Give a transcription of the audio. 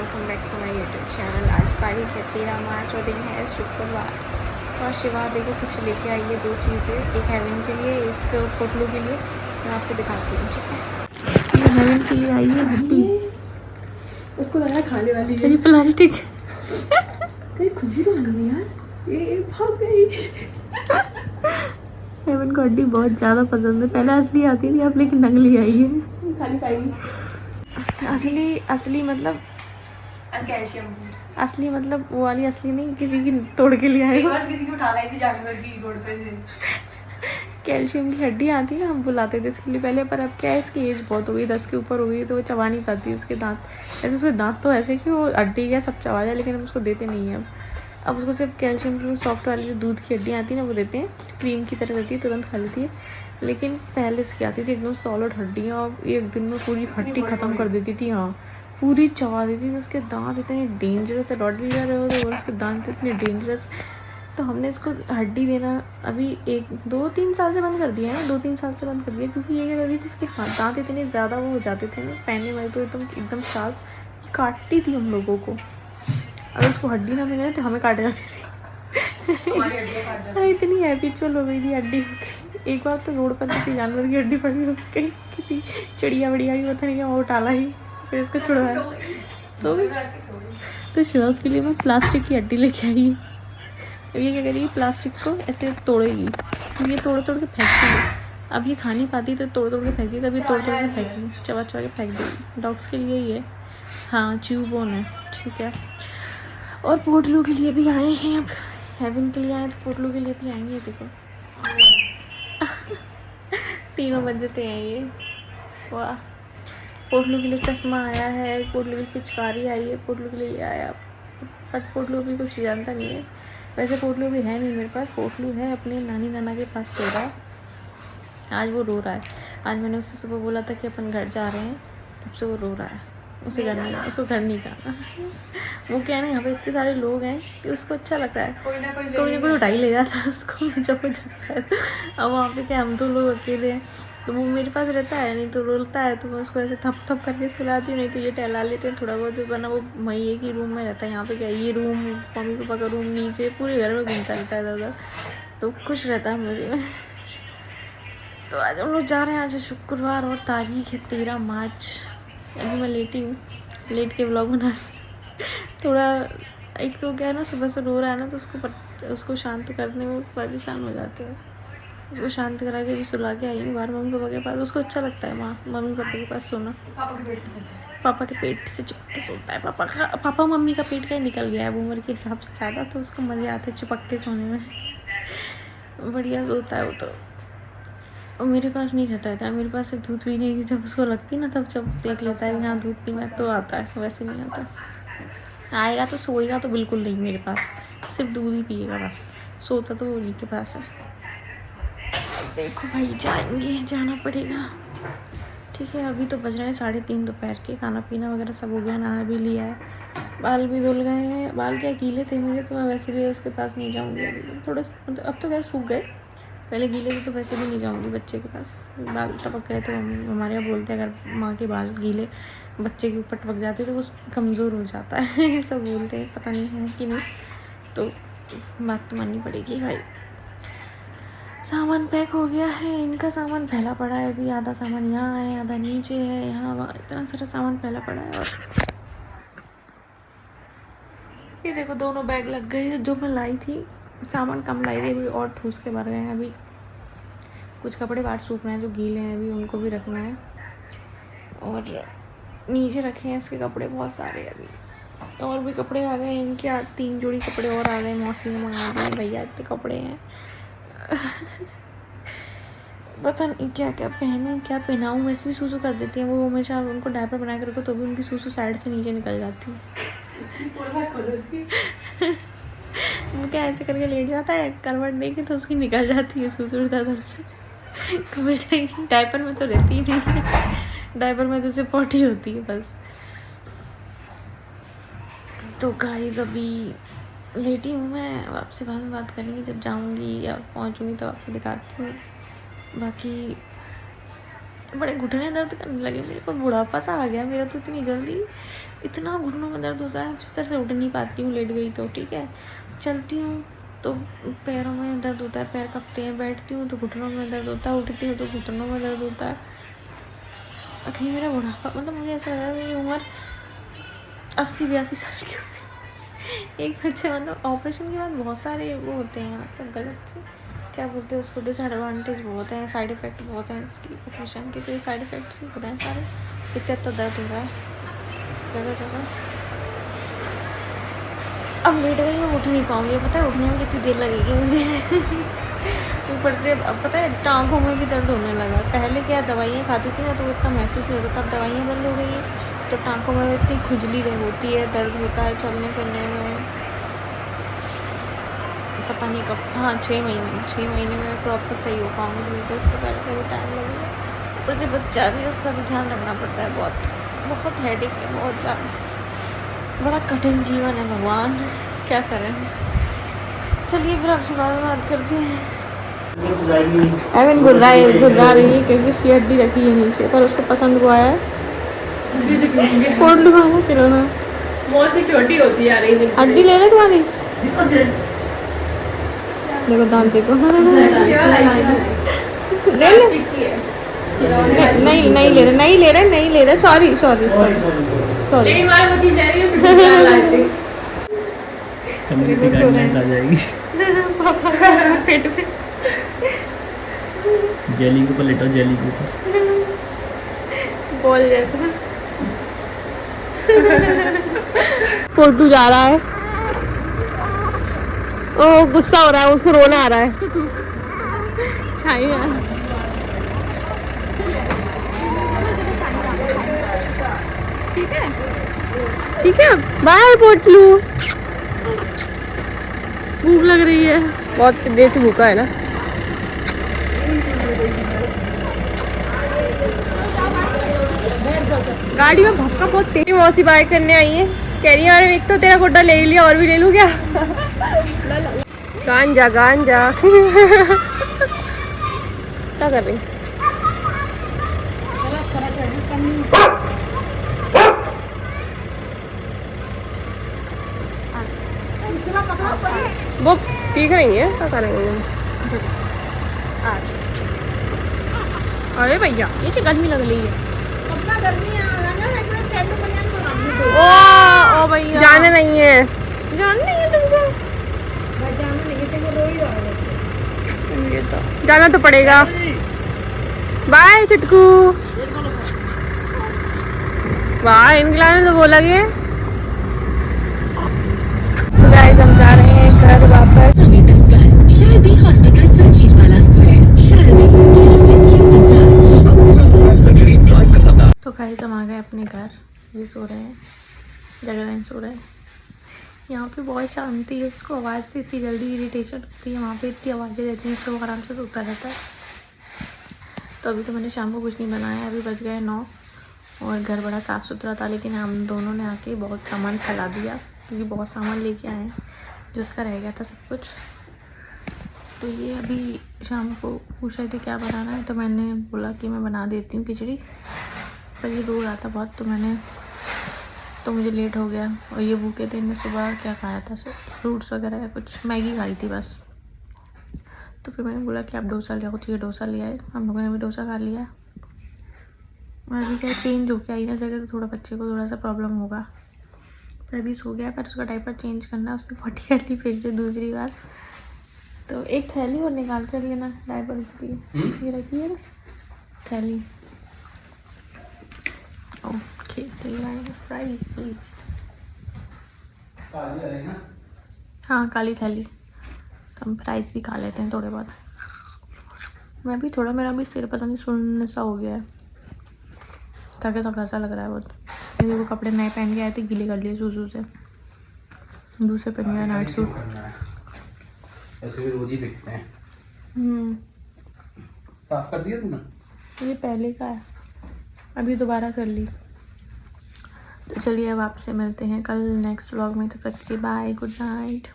Welcome back to my YouTube channel. आज तारीख है 13 मार्च और दिन है शुक्रवार। तो आज शिवा देखो कुछ लेके आई है, दो चीज़ें, एक हेवन के लिए, एक पोटलू के लिए। मैं आपको दिखाती हूँ, ठीक है। ये हेवन के लिए आई है हड्डी, उसको लगा खाने वाली है। ये प्लास्टिक कहीं खुशबू तो नहीं यार, ये भाग गई। हेवन को हड्डी बहुत ज़्यादा पसंद है। पहले असली आती थी अब, लेकिन नकली आई है। खाली पाएगी। असली मतलब कैल्शियम असली मतलब वो वाली असली नहीं, किसी की तोड़ के लिए आए हो। किसी को उठा लाई थी जानवर की रोड पे से। कैल्शियम की हड्डी आती है ना, हम बुलाते थे इसके लिए पहले, पर अब क्या है, इसकी एज बहुत हो गई, 10 के ऊपर हो गई, तो वो चबा नहीं पाती उसके दांत। ऐसे उसके दांत तो ऐसे कि वो हड्डी क्या सब चबा जाए, लेकिन हम उसको देते नहीं हैं अब उसको सिर्फ कैल्शियम की सॉफ्ट वाली जो दूध की हड्डियाँ आती है ना वो देते हैं। क्रीम की तरह रहती है, तुरंत खा लेती है। लेकिन पहले इसकी आती थी एकदम सॉलिड हड्डियाँ, और एक दिन में पूरी हड्डी ख़त्म कर देती थी। हाँ, पूरी चबा देती थी। उसके दांत इतने डेंजरस है, रॉटवीलर है वो, और उसके दांत इतने डेंजरस। तो हमने इसको हड्डी देना अभी 1-2-3 साल से बंद कर दिया है ना, 2-3 साल से बंद कर दिया, क्योंकि ये क्या करती थी, इसके हाथ दांत इतने ज़्यादा वो हो जाते थे ना, पहनने वाले तो एकदम शार्प काटती थी हम लोगों को। अगर उसको हड्डी ना मिले तो हमें काट जाती थी। इतनी हैबिचुअल हो गई थी हड्डी की। एक बार तो रोड पर किसी जानवर की हड्डी पड़ी हो, कहीं किसी चिड़िया बढ़िया की पता नहीं क्या, वो उठाला ही, फिर इसको छुड़वाया। सो तो शिवा उसके लिए मैं प्लास्टिक की हड्डी लेके आई है। अब ये क्या करेगी, प्लास्टिक को ऐसे तोड़ेगी, तो ये तोड़ के फेंकती है। अब ये खा नहीं पाती तो तोड़ के फेंकती है, तभी तोड़ के फेंकेगी, चबा के फेंक देगी। डॉग्स के लिए ही है, हाँ, च्यू बोन है, ठीक है। और पोटलू के लिए भी आए हैं, अब हेवन के लिए आए तो पोटलू के लिए भी आएंगे। देखो तीनों बजते हैं ये, वाह। पोटलू के लिए चश्मा आया है, पोटलू की पिचकारी आई है, पोटलू के लिए आया, बट पोटलू भी कुछ जानता नहीं है। वैसे पोटलू भी है नहीं मेरे पास, पोटलू है अपने नानी नाना के पास सो रहा है। आज वो रो रहा है। आज मैंने उससे सुबह बोला था कि अपन घर जा रहे हैं, तब से वो रो रहा है। उसको घर नहीं जाना। वो क्या है ना, यहाँ पे इतने सारे लोग हैं कि उसको अच्छा लगता है, कोई ना कोई उठा ही ले जाता है उसको जब वो जाता है। अब वहाँ पे क्या, हम तो लोग अकेले हैं, तो वो मेरे पास रहता है, नहीं तो रोता है तो मैं उसको ऐसे थप करके सुलाती हूँ, नहीं तो ये टहला लेते हैं थोड़ा बहुत, वरना वो वही एक ही रूम में रहता है। यहाँ पे क्या, ये रूम, मम्मी पापा का रूम नीचे, पूरे घर में घूमता रहता है दादा, तो खुश रहता है मुझे में। तो आज हम लोग जा रहे हैं। आज शुक्रवार और तारीख है 13 मार्च। अभी मैं लेटी हूँ, लेट के व्लॉग बना थोड़ा। एक तो क्या है ना, सुबह से रो रहा है ना, तो उसको शांत करने में परेशान हो जाते हैं। उसको शांत करा के भी सुला के आई हूँ बाहर मम्मी पापा के पास। उसको अच्छा लगता है मम्मी पापा के पास सोना। पापा के पेट से चिपक के सोता है। पापा मम्मी का पेट का निकल गया है अब उम्र के हिसाब से ज़्यादा, तो उसको मज़े आते हैं चिपक के सोने में। बढ़िया सोता है वो तो। और मेरे पास नहीं रहता है, मेरे पास सिर्फ दूध पीने की जब उसको लगती ना, तब जब देख लेता है यहाँ दूध पीना तो आता है, वैसे नहीं आता। आएगा तो सोएगा तो बिल्कुल नहीं मेरे पास, सिर्फ दूध ही पिएगा बस। सोता तो वो के पास है। देखो भाई, जाना पड़ेगा, ठीक है। अभी तो बज रहे हैं 3:30 दोपहर के। खाना पीना वगैरह सब हो गया, नहा भी लिया है, बाल भी धुल गए हैं। बाल क्या गीले थे मेरे, तो मैं वैसे भी उसके पास नहीं जाऊँगी अभी। थोड़ा मतलब अब तो खैर सूख गए, पहले गीले थे, तो वैसे भी नहीं जाऊँगी बच्चे के पास। बाल टपक गए तो हमारे यहाँ बोलते हैं, अगर माँ के बाल गीले बच्चे के ऊपर टपक जाते तो वो कमज़ोर हो जाता है। सब बोलते हैं, पता नहीं है कि नहीं, तो बात तो माननी पड़ेगी भाई। सामान पैक हो गया है, इनका सामान फैला पड़ा है अभी, आधा सामान यहाँ है, आधा नीचे है, यहाँ वहाँ इतना सारा सामान फैला पड़ा है। और ये देखो दोनों बैग लग गए, जो मैं लाई थी सामान कम लाई थी, अभी और ठूस के भर गए हैं। अभी कुछ कपड़े बाहर सूख रहे हैं जो गीले हैं, अभी उनको भी रखना है। और नीचे रखे हैं इसके कपड़े बहुत सारे अभी, और भी कपड़े आ गए इनके। 3 जोड़ी कपड़े और आ गए, मौसी ने मंगा दिए। भैया इतने कपड़े हैं, पता नहीं क्या क्या पहनूं, क्या पहनाऊं। वैसे भी सूसू कर देती हैं वो, हमेशा उनको डायपर बना के रखो तो भी उनकी सूसू साइड से नीचे निकल जाती है। वो क्या ऐसे करके लेट जाता है, करवट देके, तो उसकी निकल जाती है सूसू दादर से। डायपर में तो रहती ही नहीं है, डायपर में तो उसे पॉटी होती है बस। तो गाइस अभी लेटी हूँ मैं, अब आपसे बाद में बात करेंगे जब जाऊँगी या पहुँचूँगी, तो आपको दिखाती हूँ। बाकी बड़े घुटने दर्द करने लगे मेरे को, बुढ़ापा सा आ गया मेरा तो इतनी जल्दी, इतना घुटनों में दर्द होता है, बिस्तर से उठ नहीं पाती हूँ, लेट गई तो ठीक है, चलती हूँ तो पैरों में दर्द होता है, पैर कपते हैं, बैठती हूँ तो घुटनों में दर्द होता है, उठती हूँ तो घुटनों में दर्द होता है। और कहीं मेरा बुढ़ापा, मतलब मुझे ऐसा लग रहा है मेरी उम्र 80-82 साल की होती है। एक बच्चे मतलब ऑपरेशन के बाद बहुत सारे वो होते हैं, मतलब गलत से क्या बोलते हैं उसको, डिसएडवांटेज बहुत है, साइड इफ़ेक्ट बहुत हैं इसकी ऑपरेशन के, तो ये साइड इफ़ेक्ट्स ही हो रहे हैं सारे, इतना दर्द हो रहा है जगह जगह। अब लेट गई मैं उठ नहीं पाऊँगी, पता है उठने में कितनी देर लगेगी मुझे। ऊपर से अब पता है टाँगों में भी दर्द होने लगा, पहले क्या दवाइयाँ खाती थी ना तो इतना महसूस नहीं होता, तब दवाइयाँ बंद हो गई है तो टाँगों में इतनी खुजली होती है, दर्द होता है चलने फिरने में। पता नहीं कब, हाँ 6 महीने में प्रॉपर सही हो पाऊँगी, तो उससे पहले कभी टाइम लगेगा। ऊपर से बच्चा भी है उसका भी ध्यान रखना पड़ता है, बहुत हेडेक है, बहुत ज़्यादा, बड़ा कठिन जीवन है भगवान, क्या करें। चलिए फिर आपसे बाद में बात करते हैं। एवन घुर्रा रही है क्योंकि उसकी हड्डी रखी है नीचे, पर उसको पसंद हुआ है, फोड़ लुभाना खिलौना, बहुत सी छोटी होती आ रही है, हड्डी ले ले तुम्हारी, देखो दांत देखो, ले ले, नहीं ले रहे, सॉरी, लेकिन हमारे वो चीज रह रही है, कम्युनिटी गाइडलाइंस आ जाएगी। पापा पेट पे जेली के ऊपर लेटो, जेली के ऊपर बॉल जैसा। फोटू जा रहा है, ओ गुस्सा हो रहा है, उसको रोना आ रहा है। छाई है। ठीक है बाय पोटलू, भूख लग रही है, बहुत देर से भूखा है ना। गाड़ी में भक्का बहुत तेज। मौसी बाय करने आई है, कह रही है यार एक तो तेरा गुड्डा ले ही लिया और भी ले लूं क्या। गांजा क्या कर रही, वो पीक रही है, क्या करेंगे। अरे भैया ये गर्मी लग रही है, ओ भैया जाने नहीं है तुमको, जाना तो पड़ेगा। बाय चुटकू, वाह इनके तो बोला गया। गाइस हम जा रहे हैं घर वापस। तो गाइस हम आ गए अपने घर, ये सो रहे हैं, जगह सो रहे हैं। यहाँ पे बहुत शांति है, उसको आवाज़ से इतनी जल्दी इरिटेशन होती है, वहाँ पे इतनी आवाज़ें रहती हैं, इसको आराम से सोता रहता है। तो अभी तो मैंने शाम को कुछ नहीं बनाया, अभी बज गए 9 और घर बड़ा साफ़ सुथरा था, लेकिन हम दोनों ने आके बहुत सामान फैला दिया क्योंकि बहुत सामान लेके आए हैं, जो उसका रह गया था सब कुछ। तो ये अभी शाम को पूछ रहे थे क्या बनाना है, तो मैंने बोला कि मैं बना देती हूँ खिचड़ी, पर ये रो रहा था बहुत, तो मुझे लेट हो गया। और ये भूखे थे, इन्हें सुबह क्या खाया था, फ्रूट्स वगैरह या कुछ मैगी खाई थी बस। तो फिर मैंने बोला कि आप डोसा ले आओ, तो ये डोसा ले आए, हम लोगों ने भी डोसा खा लिया। और अभी क्या चेंज हो के आई ना जगह, तो थोड़ा बच्चे को थोड़ा सा प्रॉब्लम होगा, पर अभी सो गया, पर उसका डायपर चेंज करना है, उसने पॉटी कर ली फिर से दूसरी बार। तो एक थैली और निकाल कर लेना डायपर के लिए, ये रखिए ना थैली। ओके फ्राइज भी, हाँ काली थैली, तो हम फ्राइज भी खा लेते हैं थोड़े बहुत। मैं भी थोड़ा, मेरा भी सिर पता नहीं सुन्न सा हो गया है, थका सा लग रहा है बहुत। ये वो कपड़े नए पहन के आए थे, गीले कर लिए सूसू से, दूसरे पहन गया नाइट सूट, ऐसे भी रोज ही दिखते हैं। साफ कर दिया तुमने? ये पहले का है, अभी दोबारा कर ली। तो चलिए अब आपसे मिलते हैं कल नेक्स्ट व्लॉग में, तब तक के लिए बाय, गुड नाइट।